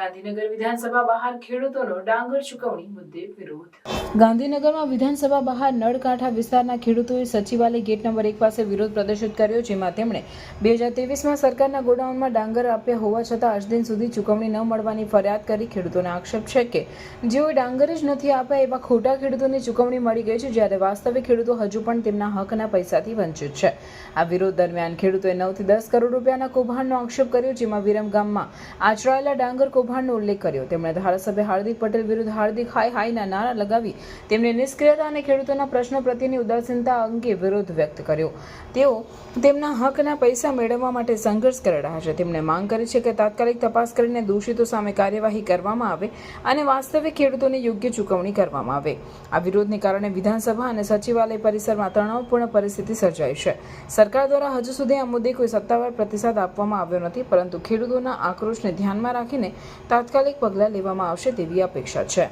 ગાંધીનગર વિધાનસભા બહાર ખેડૂતોનો ડાંગર ચૂકવણી મુદ્દે વિરોધ. ગાંધીનગરમાં વિધાનસભા બહાર નળકાંઠા વિસ્તારના ખેડૂતોએ સચિવાલય ગેટ નંબર 1 પાસે વિરોધ પ્રદર્શિત કર્યો, જેમાં તેમણે 2023માં સરકારના ગોડાઉનમાં ડાંગર આપ્યા હોવા છતાં આજ દિન સુધી ચૂકવણી ન મળવાની ફરિયાદ કરી. ખેડૂતોનો આક્ષેપ છે કે જેઓએ ડાંગર જ નથી આપ્યા એવા ખોટા ખેડૂતોની ચૂકવણી મળી ગઈ છે, જ્યારે વાસ્તવિક ખેડૂતો હજુ પણ તેમના હકના પૈસાથી વંચિત છે. આ વિરોધ દરમિયાન ખેડૂતોએ 9 થી 10 કરોડ રૂપિયાના કૌભાંડનો આક્ષેપ કર્યો, જેમાં વિરમગામમાં આચરાયેલા ડાંગર કૌભાંડનો ઉલ્લેખ કર્યો. તેમણે ધારાસભ્ય હાર્દિક પટેલ વિરુદ્ધ હાર્દિક હાય હાયના નારા લગાવી તેમની નિષ્ક્રિયતા અને ખેડૂતોના પ્રશ્નો પ્રત્યેની ઉદાસીનતા અંગે વિરોધ વ્યક્ત કર્યો. તેઓ તેમના હકના પૈસા મેળવવા માટે સંઘર્ષ કરી રહ્યા છે. તેમણે માંગ કરી છે કે તાત્કાલિક તપાસ કરીને દોષિતો સામે કાર્યવાહી કરવામાં આવે અને વાસ્તવિક ખેડૂતોને યોગ્ય ચૂકવણી કરવામાં આવે. આ વિરોધને કારણે વિધાનસભા અને સચિવાલય પરિસરમાં તણાવપૂર્ણ પરિસ્થિતિ સર્જાઈ છે. સરકાર દ્વારા હજુ સુધી આ મુદ્દે કોઈ સત્તાવાર પ્રતિસાદ આપવામાં આવ્યો નથી, પરંતુ ખેડૂતોના આક્રોશને ધ્યાનમાં રાખીને તાત્કાલિક પગલાં લેવામાં આવશે તેવી અપેક્ષા છે.